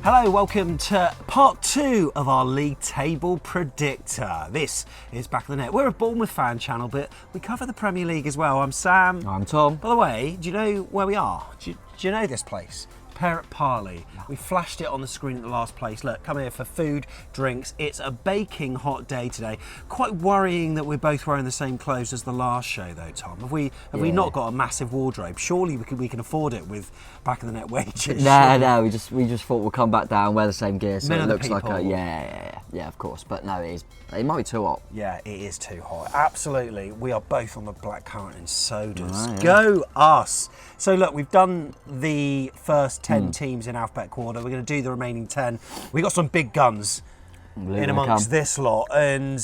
Hello, welcome to part 2 of our league table predictor. This is Back of the Net. We're a Bournemouth fan channel, but we cover the Premier League as well. I'm Sam. I'm Tom. By the way, do you know where we are? Do you know this place? Parrot Parley. We flashed it on the screen at the last place. Look, come here for food, drinks. It's a baking hot day today. Quite worrying that we're both wearing the same clothes as the last show, though, Tom. Have we not got a massive wardrobe? Surely we can afford it with Back of the Net wages. No, we just thought we'll come back down, wear the same gear, so Men it of the looks like people. yeah, of course. But no, it might be too hot. Yeah, it is too hot. Absolutely. We are both on the black currant and sodas. Oh, yeah. Go us. So look, we've done the first 10 teams in alphabetical order. We're going to do the remaining 10. We've got some big guns in amongst this lot. And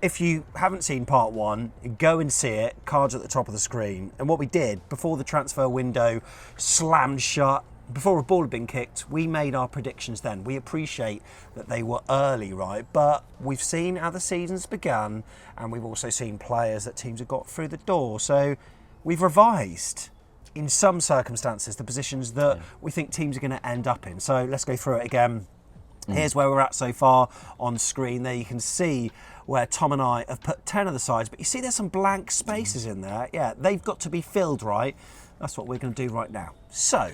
if you haven't seen part 1, go and see it. Cards at the top of the screen. And what we did, before the transfer window slammed shut, before a ball had been kicked, we made our predictions then. We appreciate that they were early, right? But we've seen how the season's begun, and we've also seen players that teams have got through the door. So we've revised, in some circumstances, the positions that we think teams are going to end up in. So let's go through it again. Here's where we're at so far on screen. There you can see where Tom and I have put 10 of the sides, but you see there's some blank spaces in there. Yeah, they've got to be filled, right? That's what we're going to do right now. So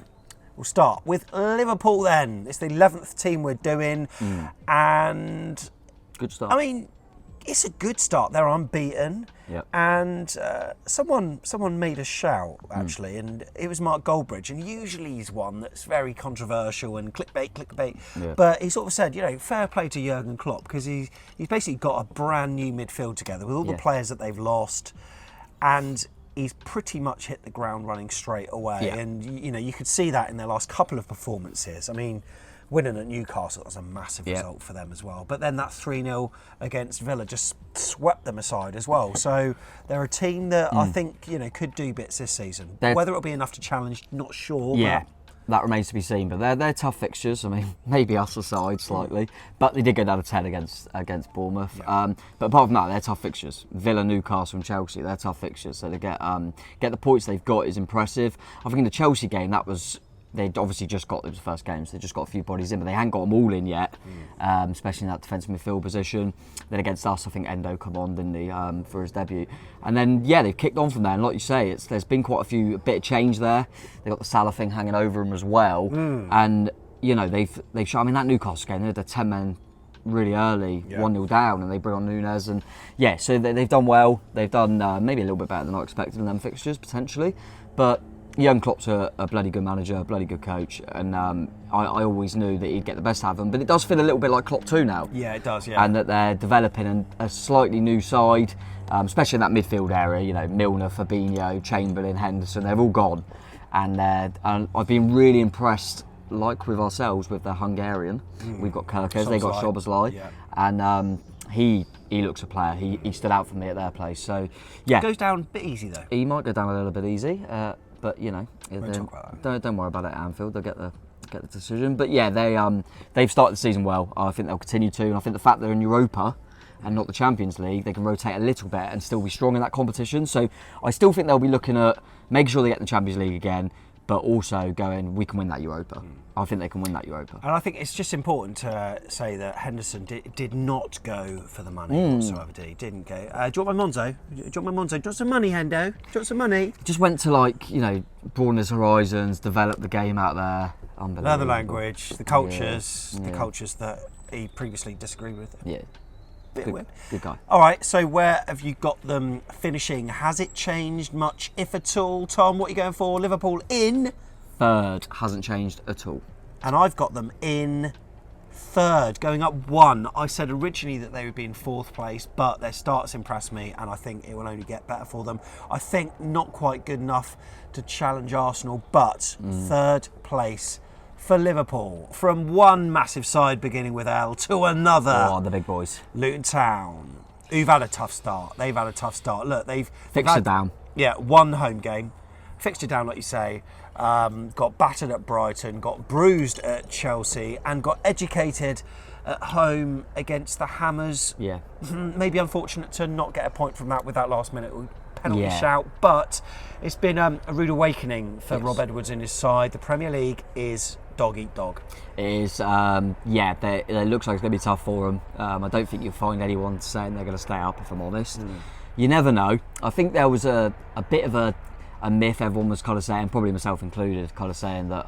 we'll start with Liverpool then. It's the 11th team we're doing, and Good start. I mean, it's a good start. They're unbeaten. Yep. And someone made a shout, actually, and it was Mark Goldbridge. And usually he's one that's very controversial and clickbait. Yeah. But he sort of said, fair play to Jurgen Klopp, because he's basically got a brand new midfield together with all the players that they've lost. And he's pretty much hit the ground running straight away. Yeah. And, you could see that in their last couple of performances. I mean, winning at Newcastle, that was a massive result for them as well. But then that 3-0 against Villa just swept them aside as well. So they're a team that I think, could do bits this season. Whether it'll be enough to challenge, not sure. Yeah, but that remains to be seen. But they're tough fixtures. I mean, maybe us aside slightly, but they did go down to 10 against Bournemouth. Yeah. But apart from that, they're tough fixtures. Villa, Newcastle, and Chelsea, they're tough fixtures. So to get the points they've got is impressive. I think in the Chelsea game, they'd obviously just got the first games. They just got a few bodies in, but they hadn't got them all in yet, especially in that defensive midfield position. Then against us, I think Endo come on, didn't he, for his debut. And then, they've kicked on from there. And like you say, there's been quite a bit of change there. They've got the Salah thing hanging over them as well. And, they've shown, that Newcastle game, they had the 10 men really early, 1-0 down, and they bring on Nunes. And, so they've done well. They've done maybe a little bit better than I expected in them fixtures, potentially. But Jurgen Klopp's a bloody good manager, a bloody good coach, and I always knew that he'd get the best out of them. But it does feel a little bit like Klopp too now. Yeah, it does, yeah. And that they're developing a slightly new side, especially in that midfield area. Milner, Fabinho, Chamberlain, Henderson, they've all gone. And I've been really impressed, like with ourselves, with the Hungarian. We've got Kirkes, they've got Szoboszlai. Yeah. And he looks a player. He stood out for me at their place. So, It goes down a bit easy, though. He might go down a little bit easy. But We'll talk about that. don't worry about it at Anfield. They'll get the decision. But they've started the season well. I think they'll continue to. And I think the fact they're in Europa and not the Champions League, they can rotate a little bit and still be strong in that competition. So I still think they'll be looking at making sure they get the Champions League again, but also going, we can win that Europa. I think they can win that Europa. And I think it's just important to say that Henderson did not go for the money whatsoever, did he? Didn't go. Do you want my Monzo? Do you want my Monzo? Do you want some money, Hendo? Do you want some money? Just went to broaden his horizons, develop the game out there. Unbelievable. Learn the language, the cultures, the cultures that he previously disagreed with. Yeah. Good guy. All right, so where have you got them finishing? Has it changed much, if at all? Tom, what are you going for? Liverpool in? Third, hasn't changed at all. And I've got them in third, going up 1. I said originally that they would be in 4th place, but their starts impressed me, and I think it will only get better for them. I think not quite good enough to challenge Arsenal, but 3rd place for Liverpool. From one massive side beginning with L to another. Oh, the big boys. Luton Town, who've had a tough start. They've had a tough start. Look, they've Fixture down. Yeah, one home game. Fixture down, like you say. Got battered at Brighton, got bruised at Chelsea, and got educated at home against the Hammers. Yeah. Maybe unfortunate to not get a point from that with that last minute penalty shout, but it's been a rude awakening for Rob Edwards and his side. The Premier League is dog eat dog. It is, it looks like it's going to be tough for them. I don't think you'll find anyone saying they're going to stay up, if I'm honest. You never know. I think there was a bit of a myth everyone was kind of saying, probably myself included, kind of saying that,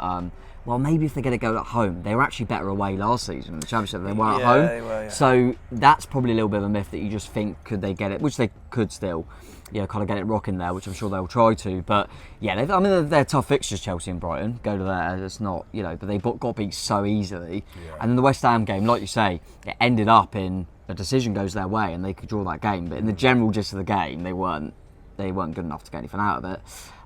well, maybe if they're going to go at home, they were actually better away last season in the Championship than they were at home. They were, yeah. So that's probably a little bit of a myth that you just think, could they get it, which they could still, kind of get it rocking there, which I'm sure they'll try to. But yeah, they're tough fixtures, Chelsea and Brighton. Go to there, it's not, but they got beat so easily. Yeah. And then the West Ham game, like you say, it ended up in a decision goes their way and they could draw that game. But in the general gist of the game, they weren't good enough to get anything out of it.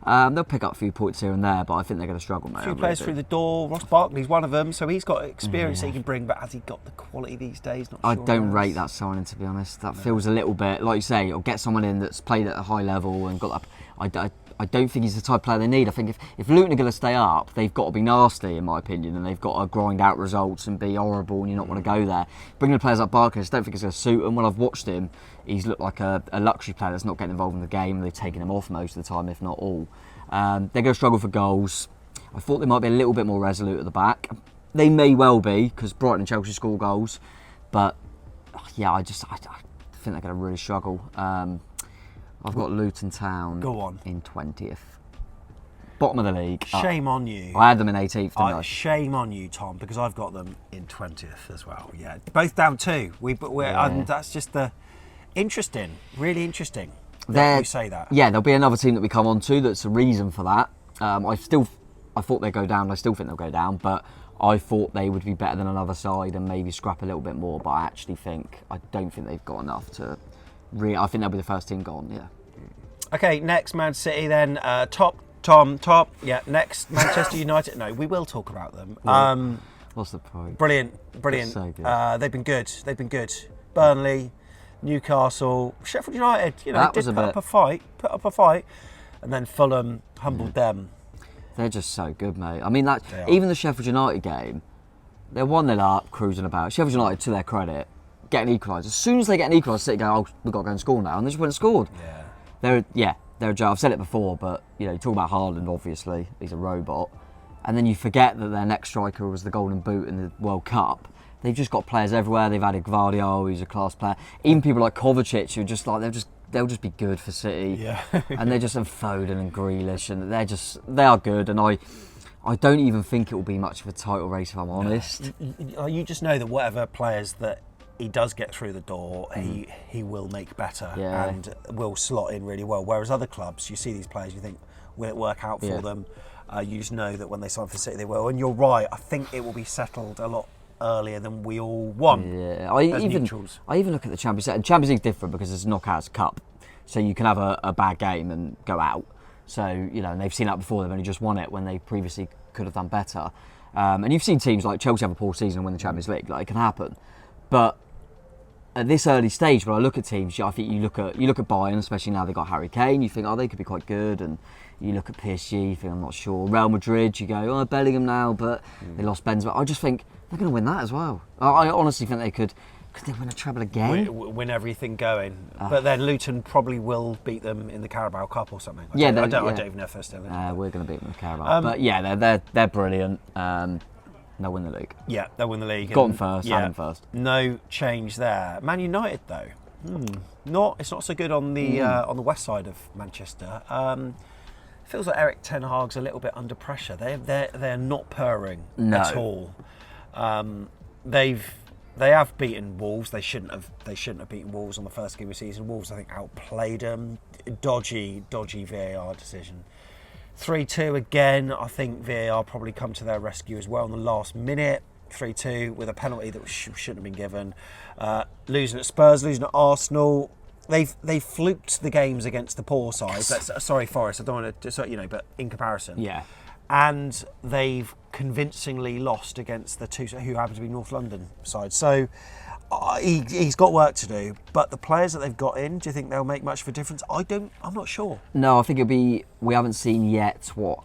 They'll pick up a few points here and there, but I think they're going to struggle, mate. A few players through the door. Ross Barkley's one of them, so he's got experience that he can bring, but has he got the quality these days? Not sure. I don't rate that signing, to be honest. That feels a little bit, like you say, or get someone in that's played at a high level and got that. I don't think he's the type of player they need. I think if Luton are going to stay up, they've got to be nasty, in my opinion, and they've got to grind out results and be horrible, and you not want to go there. Bringing the players like Barkley, I just don't think it's going to suit him. When I've watched him, he's looked like a luxury player that's not getting involved in the game. They've taken him off most of the time, if not all. They're going to struggle for goals. I thought they might be a little bit more resolute at the back. They may well be, because Brighton and Chelsea score goals. But, yeah, I think they're going to really struggle. I've got Luton Town in 20th. Bottom of the league. Shame on you. I had them in 18th, didn't I? Shame on you, Tom, because I've got them in 20th as well. Yeah, both down 2. That's just really interesting. You say that. Yeah, there'll be another team that we come on to that's a reason for that. I thought they'd go down. I still think they'll go down, but I thought they would be better than another side and maybe scrap a little bit more. But I don't think they've got enough to. I think they'll be the first team gone. Yeah. Okay, next Man City then. Top. Yeah, next Manchester United. No, we will talk about them. What's the point? Brilliant. So good. They've been good. Burnley, Newcastle, Sheffield United. They did put up a fight, and then Fulham humbled them. They're just so good, mate. I mean, even the Sheffield United game, they're 1-0 up, cruising about. Sheffield United, to their credit, get an equaliser. As soon as they get an equaliser, City go, "Oh, we've got to go and score now," and they just went and scored. Yeah. They're a joke. I've said it before, but you talk about Haaland, obviously, he's a robot. And then you forget that their next striker was the Golden Boot in the World Cup. They've just got players everywhere. They've added Gvardiol, who's a class player. Even people like Kovacic, who are just like, they'll just be good for City. Yeah. And they're just Foden and Grealish, and they are good. And I don't even think it will be much of a title race, if I'm honest. You just know that whatever players that he does get through the door, he will make better and will slot in really well. Whereas other clubs, you see these players, you think, will it work out for them? You just know that when they sign for City, they will. And you're right, I think it will be settled a lot earlier than we all want. Yeah, I even look at the Champions League. Champions League's different because it's a Knockouts Cup, so you can have a bad game and go out. So and they've seen that before. They've only just won it when they previously could have done better. And you've seen teams like Chelsea have a poor season and win the Champions League. Like, it can happen, but at this early stage, when I look at teams, I think you look at Bayern, especially now they've got Harry Kane. You think, they could be quite good, and you look at PSG, you think, I'm not sure. Real Madrid, you go, Bellingham now, but they lost Benzema. I just think they're going to win that as well. I honestly think they could. Could they win a treble again? Win everything going. But then Luton probably will beat them in the Carabao Cup or something. I don't even know if they're still in it. We're going to beat them in the Carabao. But yeah, they're brilliant. They'll win the league. Yeah, they'll win the league. Got them first, had them first. No change there. Man United, though, it's not so good on the west side of Manchester. Feels like Eric Ten Hag's a little bit under pressure. They're not purring at all. They have beaten Wolves. They shouldn't have beaten Wolves on the first game of the season. Wolves, I think, outplayed them. Dodgy VAR decision. 3-2 again. I think VAR probably come to their rescue as well in the last minute. 3-2 with a penalty that shouldn't have been given. Losing at Spurs, losing at Arsenal. They've fluked the games against the poor sides. Sorry, Forest. I don't want to, but in comparison. Yeah. And they've convincingly lost against the two who happen to be North London sides. So he's got work to do. But the players that they've got in, do you think they'll make much of a difference? I'm not sure. No, I think we haven't seen yet what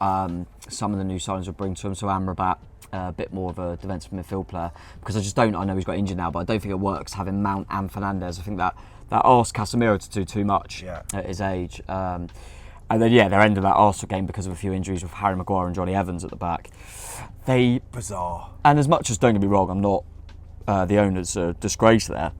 some of the new signings will bring to him. So Amrabat, a bit more of a defensive midfield player, because I know he's got injured now, but I don't think it works having Mount and Fernandes. I think that that asked Casemiro to do too much at his age. And then, they're ending that Arsenal game because of a few injuries with Harry Maguire and Johnny Evans at the back. Bizarre. And as much as, don't get me wrong, I'm not the owners are disgraced there,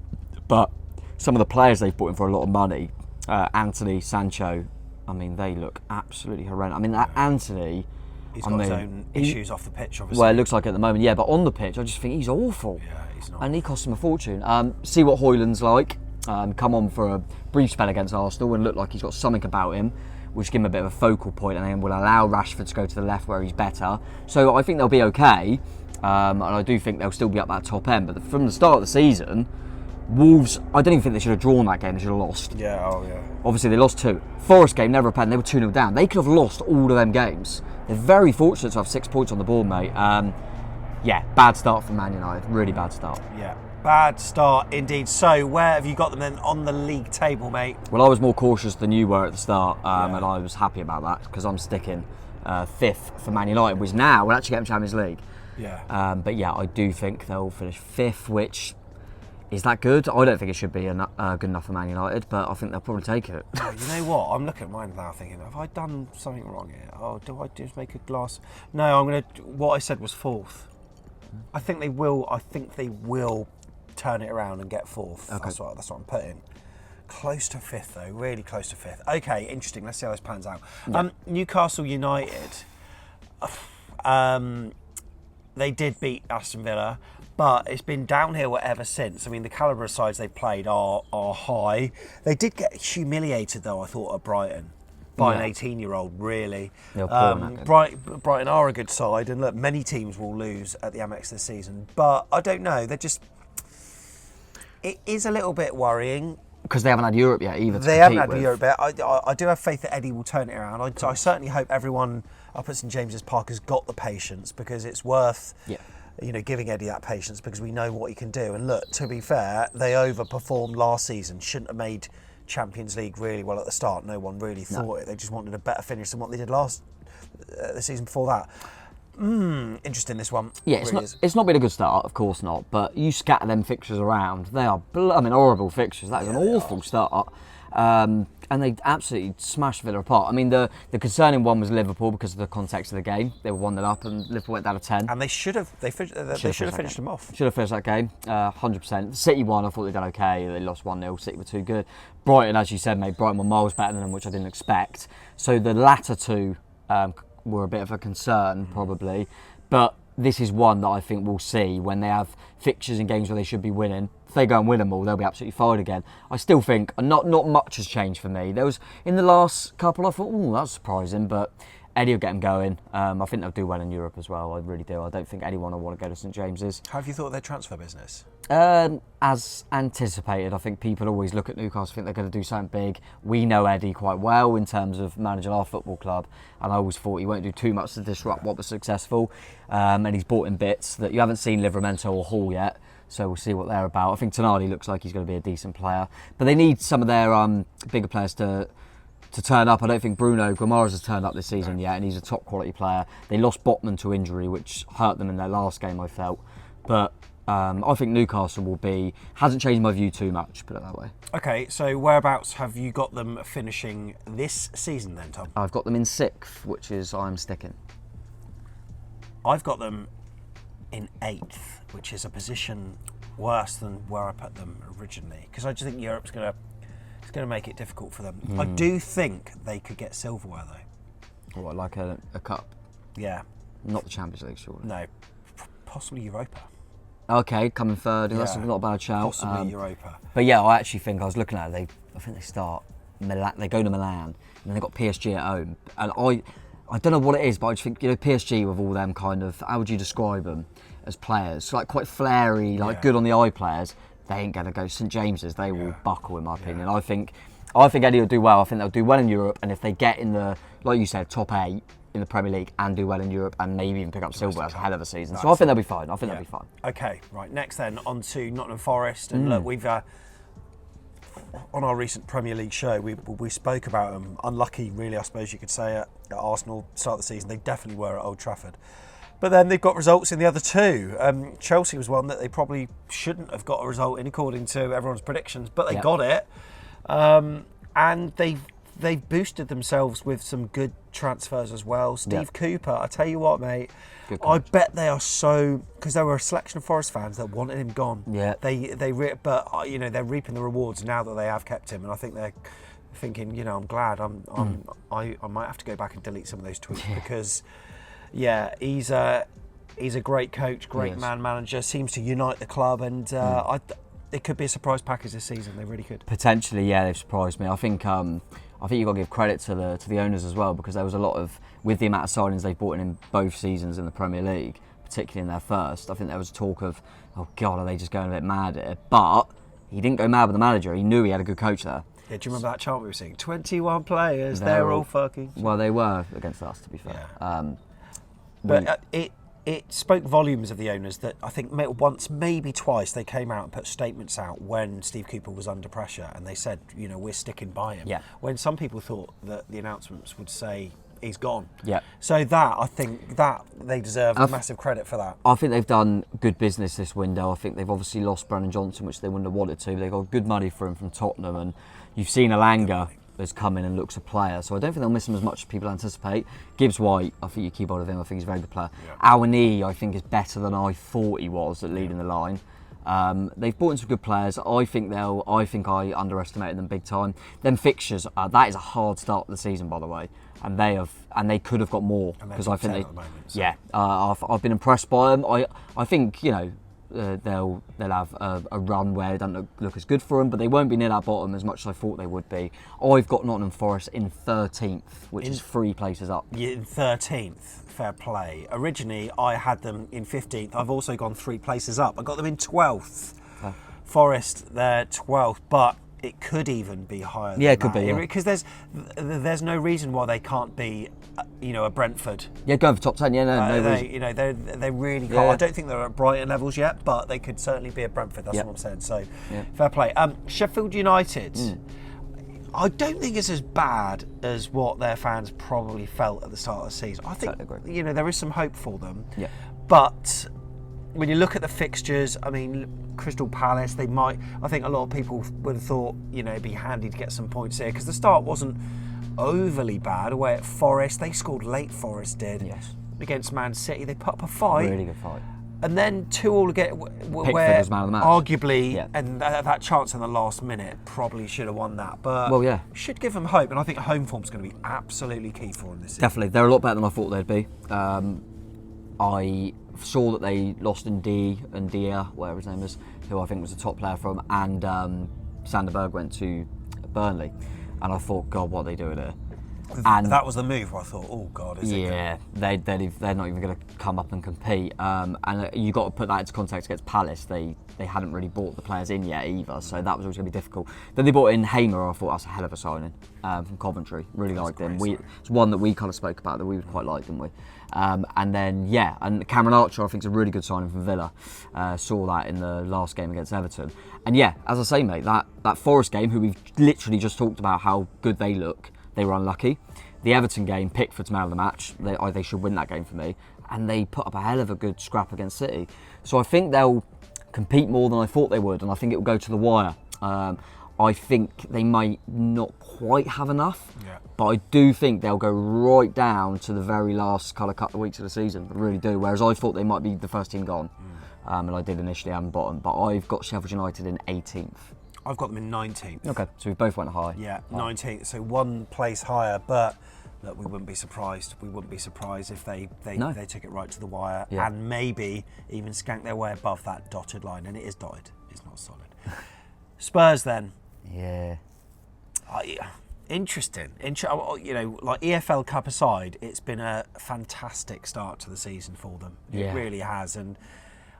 but some of the players they've brought in for a lot of money, Anthony, Sancho, I mean, they look absolutely horrendous. I mean, that Anthony... He's got his own issues off the pitch, obviously. Well, it looks like at the moment, but on the pitch, I just think he's awful. Yeah, he's not. And he cost him a fortune. See what Højlund's like. Come on for a brief spell against Arsenal and look like he's got something about him, which give him a bit of a focal point and then will allow Rashford to go to the left where he's better. So I think they'll be okay. And I do think they'll still be up that top end. But from the start of the season, Wolves, I don't even think they should have drawn that game. They should have lost. Yeah. Obviously, they lost 2. Forest game, never a pen. They were 2-0 down. They could have lost all of them games. They're very fortunate to have 6 points on the board, mate. Bad start for Man United. Really bad start. Yeah, bad start indeed. So, where have you got them then on the league table, mate? Well, I was more cautious than you were at the start, and I was happy about that because I'm sticking 5th for Man United, which now will actually get them Champions League. Yeah. But I do think they'll finish 5th, which... Is that good? I don't think it should be good enough for Man United, but I think they'll probably take it. Oh, you know what? I'm looking at mine now thinking, have I done something wrong here? Oh, do I just make a glass? No, I'm going to... What I said was 4th. I think they will turn it around and get 4th. Okay. That's what I'm putting. Close to 5th, though. Really close to 5th. Okay, interesting. Let's see how this pans out. Yeah. Newcastle United. They did beat Aston Villa. But it's been downhill ever since. I mean, the calibre of sides they've played are high. They did get humiliated, though, I thought, at Brighton by an 18-year-old, really. Brighton are a good side, and look, many teams will lose at the Amex this season. But I don't know, it is a little bit worrying. Because they haven't had Europe yet either. They haven't had Europe yet. I do have faith that Eddie will turn it around. I certainly hope everyone up at St James's Park has got the patience, because it's worth... giving Eddie that patience, because we know what he can do. And look, to be fair, they overperformed last season. Shouldn't have made Champions League really well at the start. No one really thought it. They just wanted a better finish than what they did the season before that. Interesting, this one. Yeah, it's not been a good start, of course not. But you scatter them fixtures around. They are horrible fixtures. That is an awful start. And they absolutely smashed Villa apart. I mean, the concerning one was Liverpool because of the context of the game. They were 1-0 up and Liverpool went down to 10. And they should have finished them off. Should have finished that game, 100%. City won, I thought they'd done okay. They lost 1-0, City were too good. Brighton, as you said, mate, Brighton were miles better than them, which I didn't expect. So the latter two were a bit of a concern, probably. But this is one that I think we'll see when they have fixtures in games where they should be winning. If they go and win them all, they'll be absolutely fine again. I still think not much has changed for me. There was, in the last couple, I thought, that's surprising, but Eddie will get them going. I think they'll do well in Europe as well. I really do. I don't think anyone will want to go to St James's. How have you thought of their transfer business? As anticipated, I think people always look at Newcastle, think they're going to do something big. We know Eddie quite well in terms of managing our football club, and I always thought he won't do too much to disrupt what was successful. And he's bought in bits that you haven't seen Livramento or Hall yet, so we'll see what they're about. I think Tonali looks like he's going to be a decent player, but they need some of their bigger players to turn up. I don't think Bruno Guimaraes has turned up this season yet, and he's a top quality player. They lost Botman to injury, which hurt them in their last game, I felt. But I think Newcastle hasn't changed my view too much, put it that way. Okay, so whereabouts have you got them finishing this season then, Tom? I've got them in 6th, which is I'm sticking. I've got them in 8th, which is a position worse than where I put them originally, because I just think Europe's going to make it difficult for them. I do think they could get silverware though. What, like a cup? Yeah. Not the Champions League, surely. No, possibly Europa. Okay, coming third. That's not a bad shout. Possibly Europa. But yeah, I actually think I was looking at it. I think they start Milan. They go to Milan, and then they got PSG at home. And I don't know what it is, but I just think PSG with all them kind of, how would you describe them as players? Like quite flary, good on the eye players. They ain't going to go St James's. They will buckle, in my opinion. I think Eddie will do well. I think they'll do well in Europe, and if they get in the, like you said, top 8 in the Premier League and do well in Europe and maybe even pick up silver, that's a hell of a season. So I think they'll be fine. They'll be fine. Okay, right. Next then, on to Nottingham Forest. And look, we've on our recent Premier League show, we spoke about them. Unlucky, really, I suppose you could say, at Arsenal start of the season. They definitely were at Old Trafford. But then they've got results in the other two. Chelsea was one that they probably shouldn't have got a result in according to everyone's predictions, but they got it. And they've boosted themselves with some good transfers as well. Steve Cooper, I tell you what, mate, I bet they are so, because there were a selection of Forest fans that wanted him gone. Yeah. But you know, they're reaping the rewards now that they have kept him, and I think they're thinking, you know, I'm glad. I might have to go back and delete some of those tweets because, yeah, he's a great coach, great manager, seems to unite the club, and it could be a surprise package this season. They really could. Potentially, yeah, they've surprised me. I think you've got to give credit to the owners as well, because there was a lot of, with the amount of signings they've brought in both seasons in the Premier League, particularly in their first. I think there was talk of, oh God, are they just going a bit mad here? But he didn't go mad with the manager. He knew he had a good coach there. Yeah, do you remember that chant we were seeing? 21 players, they're all fucking... Well, they were against us, to be fair. Yeah. But it spoke volumes of the owners that I think once, maybe twice, they came out and put statements out when Steve Cooper was under pressure, and they said, you know, we're sticking by him. Yeah. When some people thought that the announcements would say he's gone. Yeah. So I think that they deserve massive credit for that. I think they've done good business this window. I think they've obviously lost Brennan Johnson, which they wouldn't have wanted to. They got good money for him from Tottenham, and you've seen Alanga has come in and looks a player. So I don't think they'll miss him as much as people anticipate. Gibbs White, I think you keep hold of him. I think he's a very good player. Yeah. Awani, I think, is better than I thought he was at leading the line. They've brought in some good players. I think I underestimated them big time. Them fixtures, that is a hard start to the season, by the way, and they could have got more, because I think I've been impressed by them. I think, you know, they'll have a run where it doesn't look as good for them, but they won't be near that bottom as much as I thought they would be. I've got Nottingham Forest in 13th, which is 3 places up. Yeah, in 13th, fair play. Originally, I had them in 15th. I've also gone 3 places up. I got them in 12th. Forest, they're 12th, but it could even be higher than it could be, because there's no reason why they can't be, you know, a Brentford. Yeah, going for top 10. Yeah, no reason. You know, they really can't. I don't think they're at Brighton levels yet, but they could certainly be a Brentford. That's what I'm saying. So, fair play. Sheffield United. I don't think it's as bad as what their fans probably felt at the start of the season. I think, you know, there is some hope for them. Yeah. But when you look at the fixtures, I mean, Crystal Palace, I think a lot of people would have thought, you know, it'd be handy to get some points here, because the start wasn't overly bad. Away at Forest, they scored late, Forest did. Yes. Against Man City, they put up a fight. Really good fight. And then 2-2 again, where was man of the match. Arguably, and that chance in the last minute probably should have won that. But should give them hope, and I think home form's going to be absolutely key for them this season. Definitely, they're a lot better than I thought they'd be. I saw that they lost in Dia, whatever his name is, who I think was the top player from, and Sanderberg went to Burnley, and I thought, God, what are they doing here? And that was the move where I thought, oh God, is it? Yeah, they're not even going to come up and compete. And you got to put that into context against Palace. They hadn't really bought the players in yet either, so that was always going to be difficult. Then they brought in Hamer. I thought that's a hell of a signing from Coventry. Really liked him. It's one that we kind of spoke about that we would quite like, didn't we? And then and Cameron Archer I think is a really good signing from Villa. Saw that in the last game against Everton. And yeah, as I say, mate, that Forest game, who we've literally just talked about how good they look. They were unlucky. The Everton game, Pickford's man of the match. They should win that game for me. And they put up a hell of a good scrap against City. So I think they'll compete more than I thought they would, and I think it will go to the wire. I think they might not quite have enough, but I do think they'll go right down to the very last couple of weeks of the season. I really do. Whereas I thought they might be the first team gone, and I did initially on bottom. But I've got Sheffield United in 18th. I've got them in 19th. Okay, so we both went high. Yeah, 19th, so 1 place higher, but look, we wouldn't be surprised. We wouldn't be surprised if they took it right to the wire and maybe even skanked their way above that dotted line. And it is dotted, it's not solid. Spurs then. Yeah. Interesting. You know, like EFL Cup aside, it's been a fantastic start to the season for them. It really has. And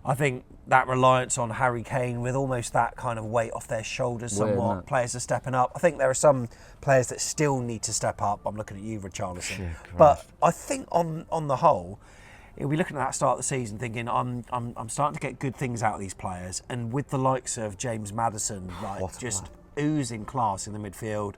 I think that reliance on Harry Kane, with almost that kind of weight off their shoulders somewhat, players are stepping up. I think there are some players that still need to step up. I'm looking at you, Richarlison. But I think on the whole, you'll be looking at that start of the season thinking, I'm starting to get good things out of these players. And with the likes of James Maddison, like just oozing class in the midfield,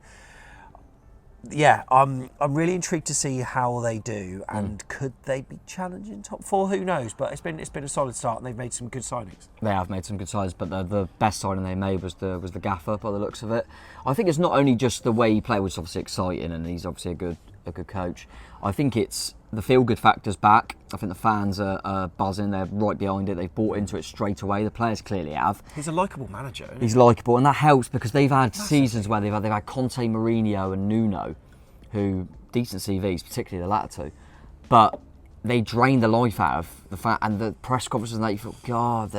yeah, I'm really intrigued to see how they do, and could they be challenging top four? Who knows? But it's been a solid start, and they've made some good signings. They have made some good signings, but the best signing they made was the gaffer, by the looks of it. I think it's not only just the way he played, which is obviously exciting, and he's obviously a good coach. I think it's the feel-good factor's back. I think the fans are buzzing. They're right behind it. They've bought into it straight away. The players clearly have. He's a likeable manager. Isn't he? He's likeable, and that helps because they've had seasons where they've had Conte, Mourinho, and Nuno, who decent CVs, particularly the latter two, but they drain the life out of the fact, and the press conferences and that. You thought, God,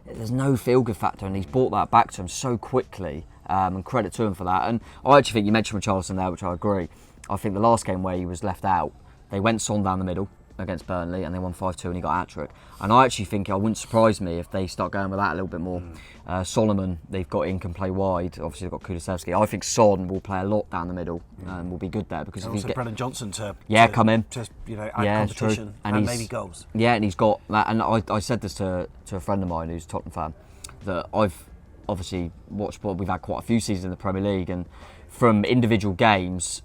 there's no feel-good factor, and he's brought that back to him so quickly. And credit to him for that. And I actually think you mentioned Richarlison there, which I agree. I think the last game where he was left out, they went Son down the middle against Burnley and they won 5-2 and he got a hat-trick. And I actually think it wouldn't surprise me if they start going with that a little bit more. Solomon, they've got in, can play wide. Obviously they've got Kulusevski. I think Son will play a lot down the middle and will be good there. Because and if also Brennan Johnson to come in. To, add competition and maybe goals. Yeah, and he's got that. And I said this to a friend of mine who's a Tottenham fan, that I've obviously watched, we've had quite a few seasons in the Premier League, and from individual games,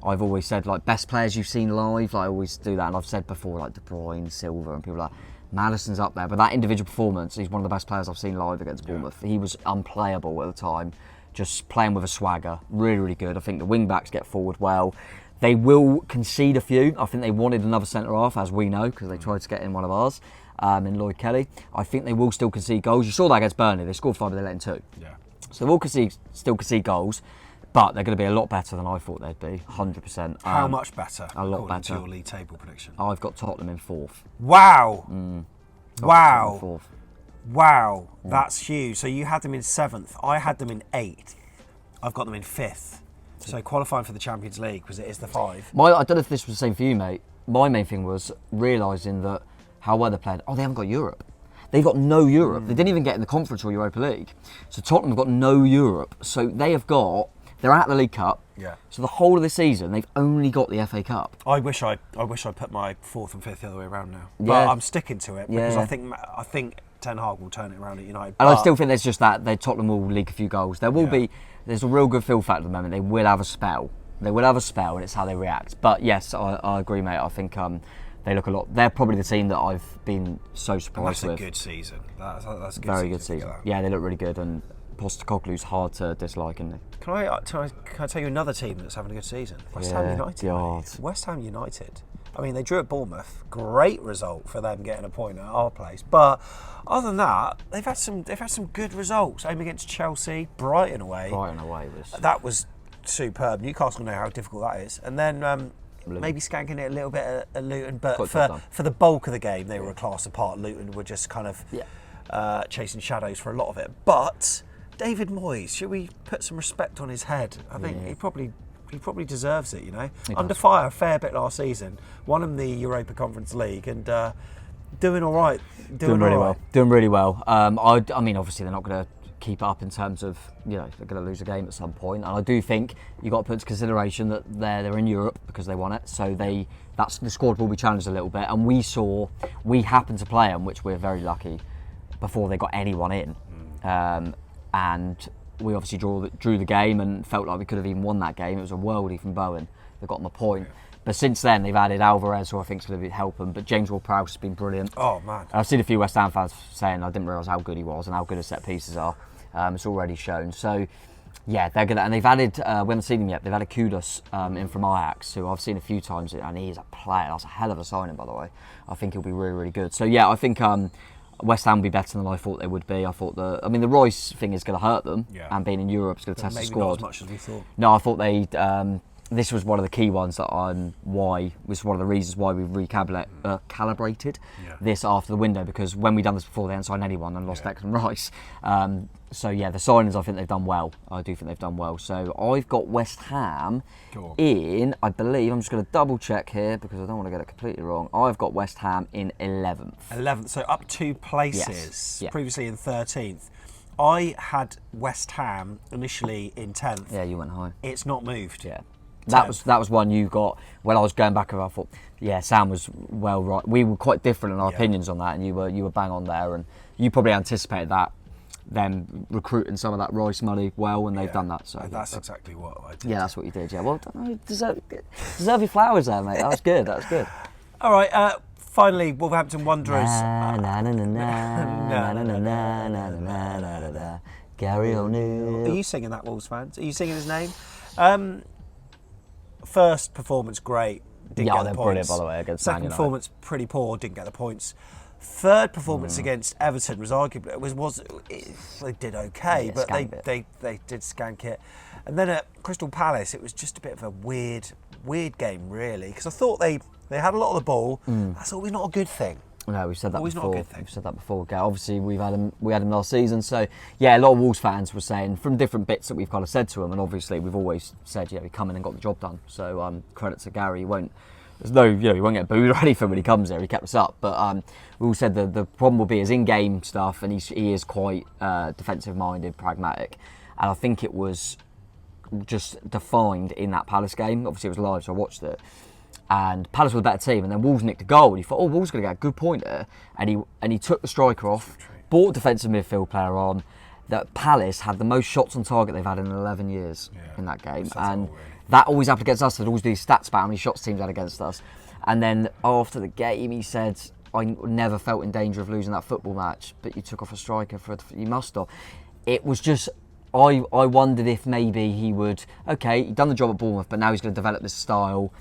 I've always said, like, best players you've seen live, I always do that, and I've said before, like De Bruyne, Silva, and people like Maddison's up there, but that individual performance, he's one of the best players I've seen live against Bournemouth. He was unplayable at the time, just playing with a swagger, really, really good. I think the wing-backs get forward well. They will concede a few. I think they wanted another centre-half, as we know, because they tried to get in one of ours, in Lloyd Kelly. I think they will still concede goals. You saw that against Burnley, they scored 5 but they let in 2. Yeah. So they will still concede goals, but they're going to be a lot better than I thought they'd be, 100%. How much better? A lot better. To your league table prediction. I've got Tottenham in 4th. Wow! Wow! 4th. Wow! That's huge. So you had them in 7th. I had them in 8th. I've got them in 5th. So qualifying for the Champions League, because it is the 5. I don't know if this was the same for you, mate. My main thing was realising that how well they're playing. Oh, they haven't got Europe. They've got no Europe. They didn't even get in the Conference or Europa League. So Tottenham have got no Europe. So they're at the League Cup. Yeah. So the whole of the season, they've only got the FA Cup. I wish I put my 4th and 5th the other way around now. Yeah. But I'm sticking to it because Yeah. I think Ten Hag will turn it around at United. And I still think there's just that Tottenham will leak a few goals. There will be. There's a real good feel factor at the moment. They will have a spell. And it's how they react. But yes, I agree, mate. I think they look a lot. They're probably the team that I've been so surprised with. That's a good season. That's a good Very good season. season. Yeah, they look really good, and Postecoglou's hard to dislike, isn't he? Can I tell you another team that's having a good season? West Ham United. God. Mate. West Ham United. I mean, they drew at Bournemouth. Great result for them getting a point at our place. But other than that, they've had some good results. Home against Chelsea, Brighton away. That was superb. Newcastle know how difficult that is. And then maybe skanking it a little bit at Luton. But for the bulk of the game, they were a class apart. Luton were just kind of chasing shadows for a lot of it. But David Moyes, should we put some respect on his head? I think he probably deserves it, you know. Under fire a fair bit last season. Won him the Europa Conference League and doing all right. Doing really well. I mean, obviously they're not going to keep up in terms of, they're going to lose a game at some point. And I do think you've got to put into consideration that they're in Europe because they won it. So the squad will be challenged a little bit. And we happened to play them, which we're very lucky, before they got anyone in. And we obviously drew the game and felt like we could have even won that game. It was a worldie from Bowen that got them a point. But since then, they've added Alvarez, who I think is going to help them. But James Ward-Prowse has been brilliant. Oh, man. I've seen a few West Ham fans saying I didn't realise how good he was and how good his set pieces are. It's already shown. So, yeah, they're good. And they've added, we haven't seen him yet, they've added Kudus in from Ajax, who I've seen a few times. And he's a player. That's a hell of a signing, by the way. I think he'll be really, really good. So, yeah, I think West Ham will be better than I thought they would be. I thought the Royce thing is going to hurt them, and being in Europe is going to test the squad. Not as much as we thought. No, I thought this was one of the key ones that was one of the reasons why we calibrated this after the window, because when we done this before, they hadn't signed anyone and lost Declan Rice. So yeah, the signings, I think they've done well. I do think they've done well. So I've got West Ham in, I believe, I'm just going to double check here because I don't want to get it completely wrong. I've got West Ham in 11th. 11th, so up 2 places. Yes. Yeah. Previously in 13th. I had West Ham initially in 10th. Yeah, you went high. It's not moved. Yeah. That was one you got when I was going back over. I thought, Sam was well right. We were quite different in our opinions on that, and you were bang on there, and you probably anticipated that them recruiting some of that Rice money well, and they've done that. So that's exactly what I did. Yeah, that's what you did. Yeah, well, deserve your flowers there, mate. That was good. That was good. All right. Finally, Wolverhampton Wanderers. Gary O'Neill. Are you singing that, Wolves fans? Are you singing his name? First performance, great. Didn't get the points. Brilliant, by the way, against Man Second United. performance, pretty poor. Didn't get the points. Third performance against Everton was arguably they did okay, but they did skank it. And then at Crystal Palace, it was just a bit of a weird game, really, because I thought they had a lot of the ball. That's always not a good thing. No, we've said that Always before. not a good thing. We've said that before. Obviously, we had him last season. So, yeah, a lot of Wolves fans were saying from different bits that we've kind of said to him, and obviously we've always said, he come in and got the job done. So, credit to Gary. He won't get booed or anything when he comes there. He kept us up. But we all said the problem will be his in-game stuff, and he is quite defensive-minded, pragmatic, and I think it was just defined in that Palace game. Obviously, it was live, so I watched it. And Palace were the better team, and then Wolves nicked a goal, and he thought, Wolves going to get a good point here, and he took the striker off, brought a defensive midfield player on. That Palace had the most shots on target they've had in 11 years in that game, and that always happened against us. There'd always be stats about how many shots teams had against us. And then after the game, he said, I never felt in danger of losing that football match, but you took off a striker you must have. It was just, I wondered if maybe he would, he'd done the job at Bournemouth, but now he's going to develop this style.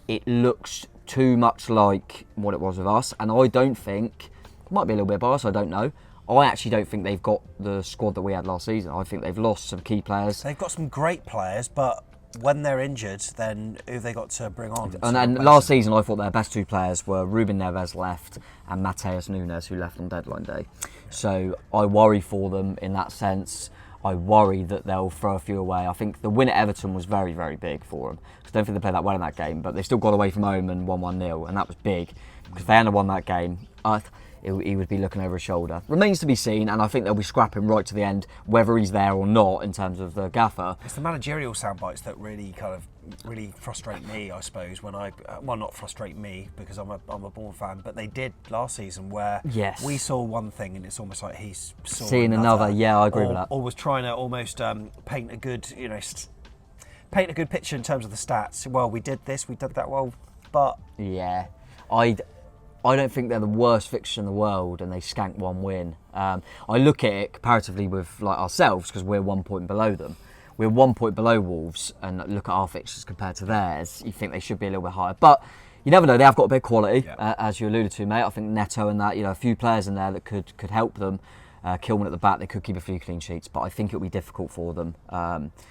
It looks too much like what it was with us, and I don't think, might be a little bit biased, I don't know, I actually don't think they've got the squad that we had last season. I think they've lost some key players. They've got some great players, but when they're injured, then who have they got to bring on? And last season, I thought their best two players were Ruben Neves left and Mateus Nunes, who left on deadline day. So I worry for them in that sense. I worry that they'll throw a few away. I think the win at Everton was very, very big for them. Because I don't think they played that well in that game, but they still got away from home and won 1-0, and that was big. Because if they hadn't won that game, he would be looking over his shoulder. Remains to be seen, and I think they'll be scrapping right to the end, whether he's there or not, in terms of the gaffer. It's the managerial soundbites that really frustrate me, I suppose. Not frustrate me because I'm a Bournemouth fan, but they did last season where we saw one thing and it's almost like he's seeing another. Yeah, I agree with that. Or was trying to almost paint a good picture in terms of the stats. Well, we did this, we did that. Well, but yeah, I don't think they're the worst fixture in the world, and they skanked one win. I look at it comparatively with ourselves because we're 1 point below them. We're 1 point below Wolves, and look at our fixtures compared to theirs. You think they should be a little bit higher, but you never know. They have got a bit of quality, as you alluded to, mate. I think Neto and that, a few players in there that could help them. Kilman at the back, they could keep a few clean sheets, but I think it'll be difficult for them.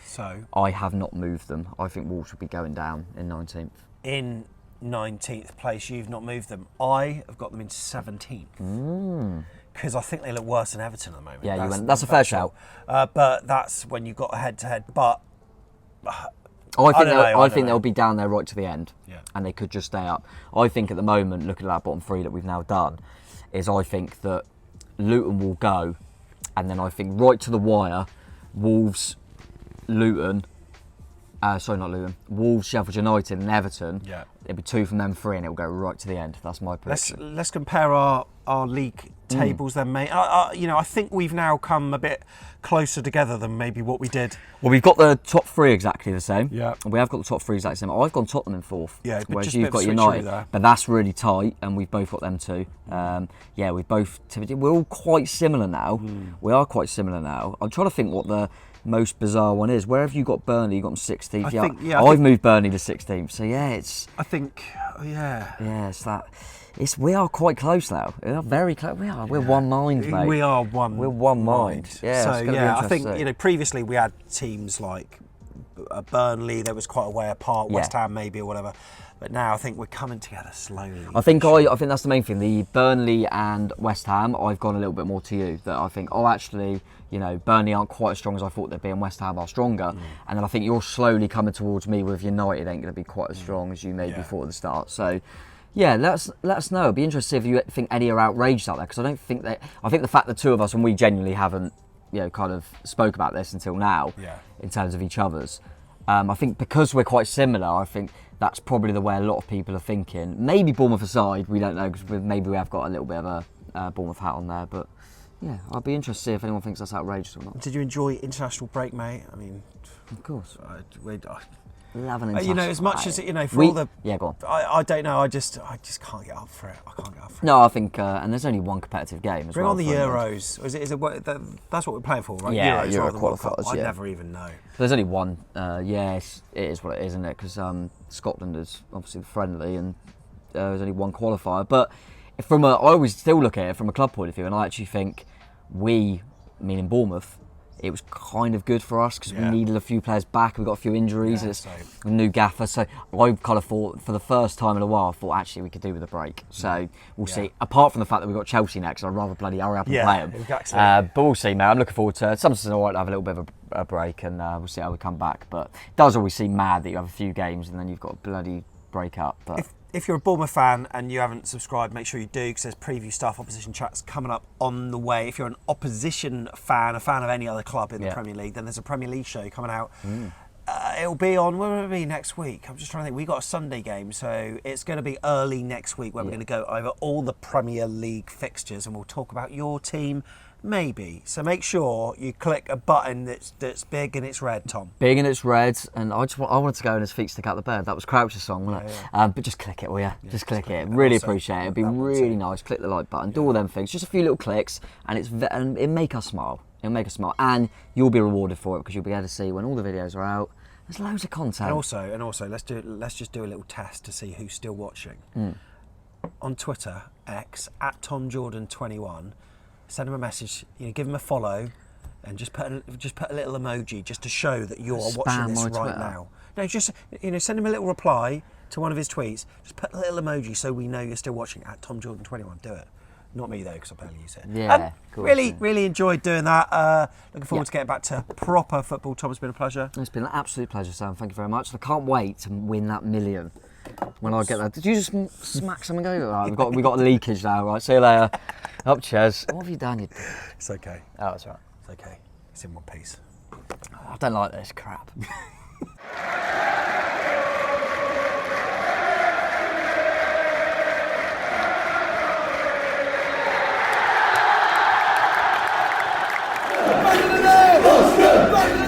So I have not moved them. I think Wolves will be going down in 19th. In 19th place, you've not moved them. I have got them in 17th. Because I think they look worse than Everton at the moment. Yeah, that's a fair shout. But that's when you've got a head-to-head. But I think they'll be down there right to the end, and they could just stay up. I think at the moment, looking at that bottom three that we've now done, I think that Luton will go, and then I think right to the wire, Wolves, Luton. Sorry, not Luton. Wolves, Sheffield United, and Everton. Yeah. It'll be two from them three, and it'll go right to the end. That's my prediction. Let's compare our league tables then, mate. I think we've now come a bit closer together than maybe what we did. Well, we've got the top three exactly the same. Yeah. We have got the top three exactly the same. I've gone Tottenham in fourth. Yeah, but whereas just you've a bit got of United. there. But that's really tight, and we've both got them too. We're all quite similar now. We are quite similar now. I'm trying to think what the most bizarre one is. Where have you got Burnley? You got them 16th. I've moved Burnley to 16th. So it's that. We are quite close now. We are very close. We're one mind, mate. We are one. We're one mind. Yeah. So I think previously we had teams like Burnley. There was quite a way apart. West Ham maybe or whatever. But now I think we're coming together slowly. I think that's the main thing. The Burnley and West Ham, I've gone a little bit more to you. That I think, actually, Burnley aren't quite as strong as I thought they'd be, and West Ham are stronger. And then I think you're slowly coming towards me with United ain't going to be quite as strong as you maybe thought at the start. So, let us know. It'd be interesting if you think any are outraged out there, because I don't think that. I think the fact that two of us, and we genuinely haven't, kind of spoke about this until now, in terms of each other's. I think because we're quite similar, I think that's probably the way a lot of people are thinking. Maybe Bournemouth aside, we don't know, because maybe we have got a little bit of a Bournemouth hat on there, but Yeah, I'd be interested to see if anyone thinks that's outrageous or not. Did you enjoy international break, mate? I mean, Of course. we Love an you know, as much international- as you know, for We- all the Yeah, go on. I don't know. I just can't get up for it. I can't get up for it. No, I think, and there's only one competitive game as Bring well. on the for England. Euros. Is it that's what we're playing for, right? Yeah, Euros Euro rather than World Cup. qualifiers, I yeah. never even know. There's only one. Yes, it is what it is, isn't it? Because Scotland is obviously friendly, and there's only one qualifier. But I always still look at it from a club point of view, and I actually think meaning Bournemouth, it was kind of good for us because we needed a few players back. We got a few injuries. Yeah, It's so- a new gaffer, so I kind of thought for the first time in a while, I thought actually we could do with a break. So we'll see. Apart from the fact that we've got Chelsea next, I'd rather bloody hurry up and play them. Exactly. But we'll see, mate. I'm looking forward to it. Sometimes it's all right to have a little bit of a break, and we'll see how we come back. But it does always seem mad that you have a few games and then you've got a bloody break up. But If you're a Bournemouth fan and you haven't subscribed, make sure you do, because there's preview stuff, opposition chats coming up on the way. If you're an opposition fan, a fan of any other club in the Premier League, then there's a Premier League show coming out. It'll be on, when will it be next week? I'm just trying to think. We got a Sunday game, so it's going to be early next week where we're going to go over all the Premier League fixtures, and we'll talk about your team, maybe. So make sure you click a button that's big and it's red, Tom. big and it's red, and I wanted to go and his feet stick out the bed. That was Crouch's song, wasn't it? But just click it, will you? Just click it. Really Also, appreciate it. It'd be that one really too. nice. Click the like button. Do all them things. Just a few little clicks, and and it'll make us smile. It'll make us smile, and you'll be rewarded for it because you'll be able to see when all the videos are out. There's loads of content. And also, let's just do a little test to see who's still watching. On Twitter, X @TomJordan21. Send him a message. Give him a follow, and just put a little emoji just to show that you're Spam watching this my right Twitter. now. No, just send him a little reply to one of his tweets. Just put a little emoji so we know you're still watching @TomJordan21. Do it. Not me though, because I barely use it. Yeah, cool. Really enjoyed doing that. Looking forward to getting back to proper football. Tom, it's been a pleasure. It's been an absolute pleasure, Sam. Thank you very much. I can't wait to win that million. When I get that, did you just smack something over? Right, we've got a leakage now. Right, see you later. Up, Ches. What have you done? You? It's okay. Oh, that's right. It's okay. It's in one piece. I don't like this crap. Back in the day!